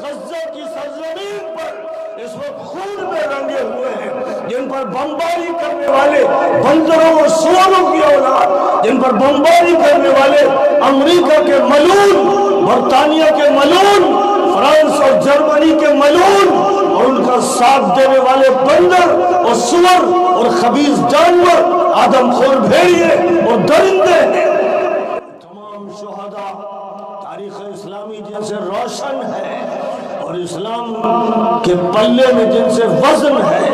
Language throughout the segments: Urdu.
غزہ کی سرزمین پر اس وقت خون میں رنگے ہوئے ہیں، جن پر بمباری کرنے والے بندروں اور سوروں کی اولاد، جن پر بمباری کرنے والے امریکہ کے ملعون، برطانیہ کے ملعون، فرانس اور جرمنی کے ملعون اور ان کا ساتھ دینے والے بندر اور سور اور خبیث جانور، آدم خور بھیڑیے اور درندے ہیں۔ تمام شہداء تاریخ اسلامی جن سے روشن ہے اور اسلام کے پلے میں جن سے وزن ہے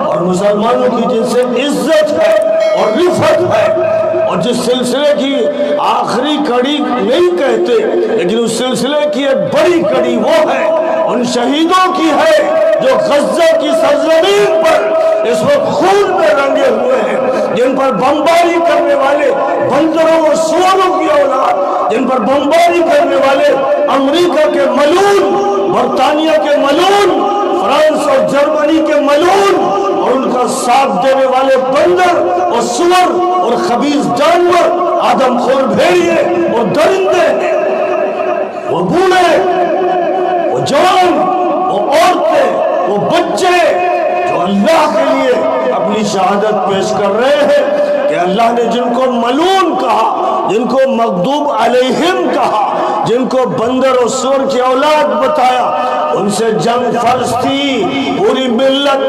اور مسلمانوں کی جن سے عزت ہے اور رفعت ہے، اور جس سلسلے کی آخری کڑی نہیں کہتے لیکن اس سلسلے کی ایک بڑی کڑی وہ ہے ان شہیدوں کی ہے جو غزہ کی سرزمین پر اس وقت خون میں رنگے ہوئے ہیں، جن پر بمباری کرنے والے بندروں اور سوروں کی اولاد، جن پر بمباری کرنے والے امریکہ کے ملعون، برطانیہ کے ملعون، فرانس اور جرمنی کے ملعون اور ان کا ساتھ دینے والے بندر اور سور اور خبیث جانور، آدم خور بھیڑیے اور درندے ہیں۔ وہ بوڑھے، وہ جوان، وہ عورتیں، وہ بچے جو اللہ کے لیے اپنی شہادت پیش کر رہے ہیں کہ اللہ نے جن کو ملعون کہا، جن کو مغضوب علیہم کہا، جن کو بندر اور سور کی اولاد بتایا، ان سے جنگ فرض تھی، پوری ملت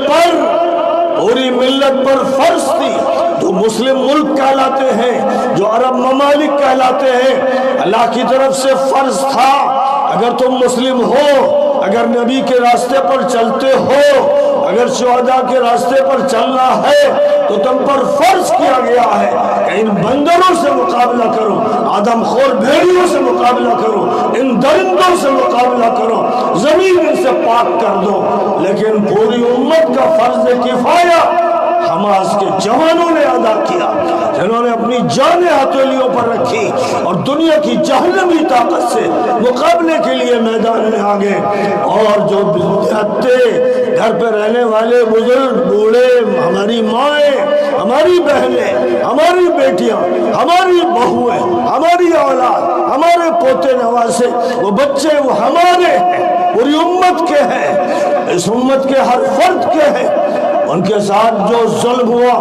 پر فرض تھی۔ جو مسلم ملک کہلاتے ہیں، جو عرب ممالک کہلاتے ہیں، اللہ کی طرف سے فرض تھا اگر تم مسلم ہو، اگر نبی کے راستے پر چلتے ہو، اگر شہداء کے راستے پر چلنا ہے تو تم پر فرض کیا گیا ہے کہ ان بندروں سے مقابلہ کرو، آدم خور بھیڑیوں سے مقابلہ کرو، ان درندوں سے مقابلہ کرو، زمین ان سے پاک کر دو۔ لیکن پوری امت کا فرض کفایہ حماس کے جوانوں نے ادا کیا، جنہوں نے اپنی جانیں ہتھیلیوں پر رکھی اور دنیا کی جہنمی طاقت سے مقابلے کے لیے میدان میں آگے۔ اور جو ہتے گھر پہ رہنے والے بزرگ بوڑھے، ہماری مائیں، ہماری بہنیں، ہماری بیٹیاں، ہماری بہویں، ہماری اولاد، ہمارے پوتے نواسے، وہ بچے وہ ہمارے ہیں، پوری امت کے ہیں، اس امت کے ہر فرد کے ہیں۔ ان کے ساتھ جو ظلم ہوا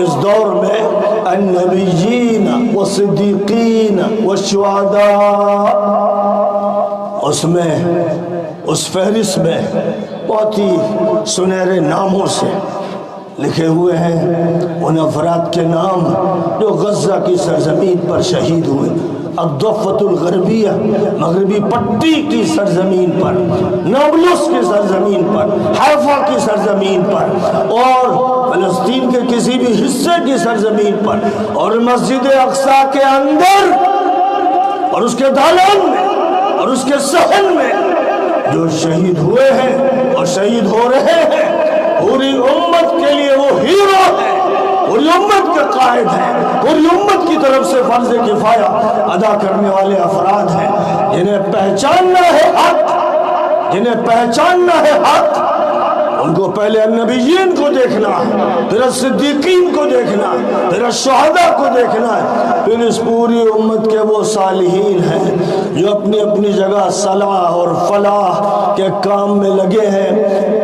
اس دور میں، النبیین والصدیقین والشہداء، اس میں اس فہرست میں بہت ہی سنہرے ناموں سے لکھے ہوئے ہیں ان افراد کے نام جو غزہ کی سرزمین پر شہید ہوئے، الضفۃ الغربیہ، مغربی پٹی کی سرزمین پر، نابلس کی سرزمین پر، حیفا کی سرزمین پر، اور فلسطین کے کسی بھی حصے کی سرزمین پر، اور مسجد اقصی کے اندر اور اس کے دالان میں اور اس کے صحن میں جو شہید ہوئے ہیں اور شہید ہو رہے ہیں۔ پوری امت کے لیے وہ ہیرو ہے، پوری امت کے قائد ہیں، پوری امت کی طرف سے فرض کفایہ ادا کرنے والے افراد ہیں، جنہیں پہچاننا ہے حق، جنہیں پہچاننا ہے حق، ان کو پہلے النبیین کو دیکھنا ہے، پھر الصدیقین کو دیکھنا ہے، پھر الشہداء کو دیکھنا ہے، پھر اس پوری امت کے وہ صالحین ہیں جو اپنی اپنی جگہ صلاح اور فلاح کے کام میں لگے ہیں،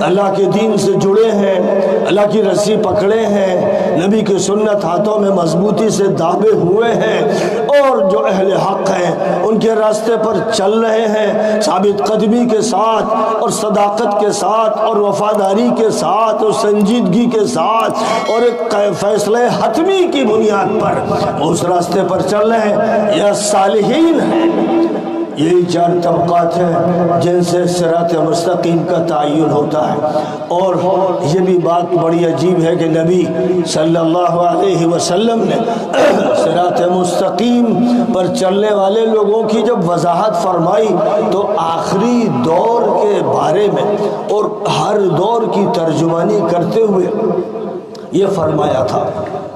اللہ کے دین سے جڑے ہیں، اللہ کی رسی پکڑے ہیں، نبی کی سنت ہاتھوں میں مضبوطی سے دابے ہوئے ہیں، اور جو اہل حق ہیں ان کے راستے پر چل رہے ہیں ثابت قدمی کے ساتھ اور صداقت کے ساتھ اور وفاداری کے ساتھ اور سنجیدگی کے ساتھ اور ایک فیصلہ حتمی کی بنیاد پر اس راستے پر چل رہے ہیں۔ یہ صالحین ہیں، یہی چار طبقات ہیں جن سے صراط مستقیم کا تعین ہوتا ہے۔ اور یہ بھی بات بڑی عجیب ہے کہ نبی صلی اللہ علیہ وسلم نے صراط مستقیم پر چلنے والے لوگوں کی جب وضاحت فرمائی تو آخری دور کے بارے میں اور ہر دور کی ترجمانی کرتے ہوئے یہ فرمایا تھا،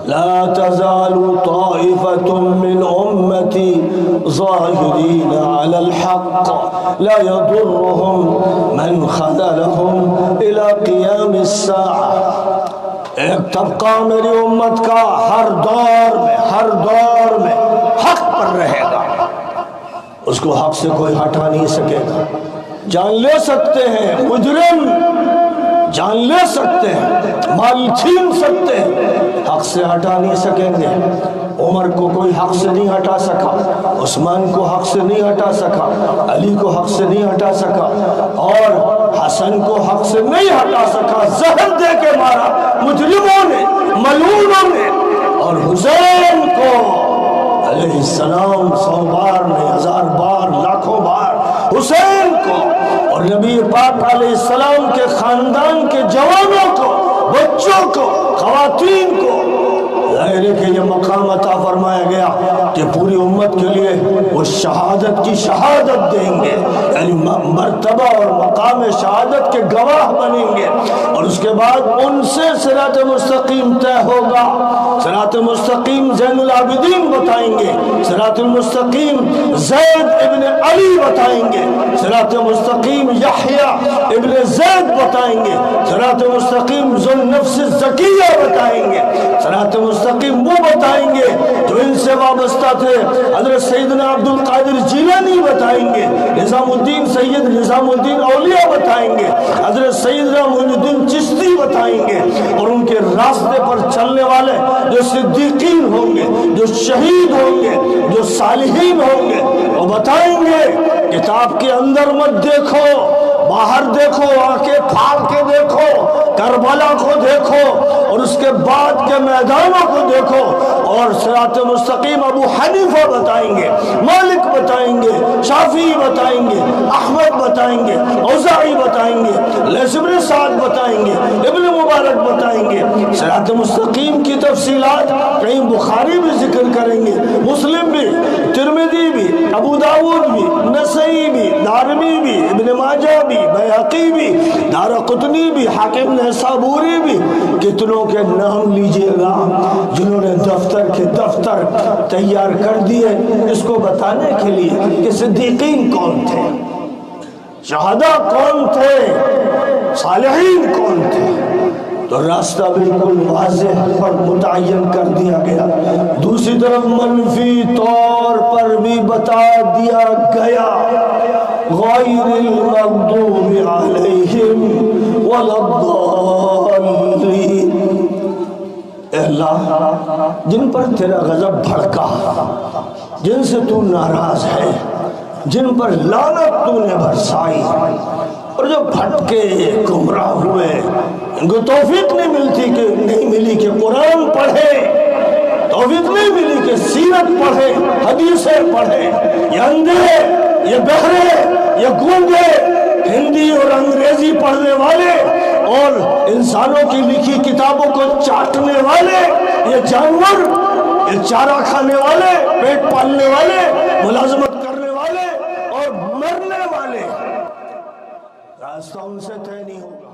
لا تزال طائفة من أمتي ظاهرين على الحق لا يضرهم من خذلهم إلى قيام الساعة۔ ایک طبقہ میری امت کا ہر دور میں حق پر رہے گا، اس کو حق سے کوئی ہٹا نہیں سکے گا، جان لے سکتے ہیں، مجرم جان لے سکتے ہیں، مال چھین سکتے ہیں، حق سے ہٹا نہیں سکیں گے۔ عمر کو کوئی حق سے نہیں ہٹا سکا، عثمان کو حق سے نہیں ہٹا سکا، علی کو حق سے نہیں ہٹا سکا، اور حسن کو حق سے نہیں ہٹا سکا۔ زہر دے کے مارا مجرموں نے، ملعونوں نے، اور حسین کو علیہ السلام 100 بار نہیں، 1000 بار، لاکھوں بار حسین کو اور نبی پاک علیہ السلام کے خاندان کے جوانوں کو، بچوں کو، خواتین کو ظاہر ہے کہ یہ مقام عطا فرمایا گیا کہ پوری امت کے لیے وہ شہادت کی شہادت دیں گے، یعنی مرتبہ اور مقام شہادت کے گواہ بنیں گے، اور اس کے بعد ان سے صراط مستقیم طے ہوگا۔ صراط مستقیم زین العابدین بتائیں گے، صراط المستقیم زید ابن علی بتائیں گے، صراط مستقیم یحییٰ ابن زید بتائیں گے، صراط مستقیم ذو النفس الزکیہ بتائیں گے، صراط مستقیم وہ بتائیں گے جو ان سے وابستہ تھے، حضرت سیدنا عبد القادر جیلانی بتائیں گے، نظام الدین سید نظام الدین اولیاء بتائیں گے، حضرت سیدنا معین الدین چشتی بتائیں گے، اور ان کے راستے پر چلنے والے جو صدیقین ہوں گے، جو شہید ہوں گے، جو صالحین ہوں گے، وہ بتائیں گے کتاب کے اندر مت دیکھو، باہر دیکھو، آنکھیں پھاڑ کے دیکھو، کربلا کو دیکھو، اور اس کے بعد کے میدانوں کو دیکھو، اور صراط مستقیم ابو حنیفہ بتائیں گے، مالک بتائیں گے، شافعی بتائیں گے، احمد بتائیں گے، اوزاعی بتائیں گے، لیث بن سعد بتائیں گے، ابن مبارک بتائیں گے۔ صراط مستقیم کی تفصیلات کہیں بخاری بھی ذکر کریں گے، مسلم بھی، ترمذی بھی، ابو داؤد بھی، نسائی بھی، دارمی بھی، ابن ماجہ بھی، بیہقی بھی، دارقطنی بھی، حاکم نیسابوری بھی۔ کتنوں کے نام لیجئے گا جنہوں نے دفتر کے دفتر تیار کر دیے اس کو بتانے کے لیے کہ صدیقین کون تھے، شہداء کون تھے، صالحین کون تھے۔ تو راستہ بالکل واضح اور متعین کر دیا گیا، دوسری طرف منفی طور پر بھی بتا دیا گیا، غیر المغضوب علیہم ولا الضالین۔ اے اللہ، جن پر تیرا غضب بھڑکا، جن سے تو ناراض ہے، جن پر لعنت تو نے برسائی، اور جو بھٹکے گمراہ ہوئے، ان کو توفیق نہیں ملی کہ قرآن پڑھے، توفیق نہیں ملی کہ سیرت پڑھے، حدیثیں پڑھے، یہ اندھے، یہ بہرے، یہ گونگے، ہندی اور انگریزی پڑھنے والے اور انسانوں کی لکھی کتابوں کو چاٹنے والے، یہ جانور، یہ چارہ کھانے والے، پیٹ پالنے والے، ملازمت کرنے والے اور مرنے والے، راستہ ان سے طے نہیں ہوگا۔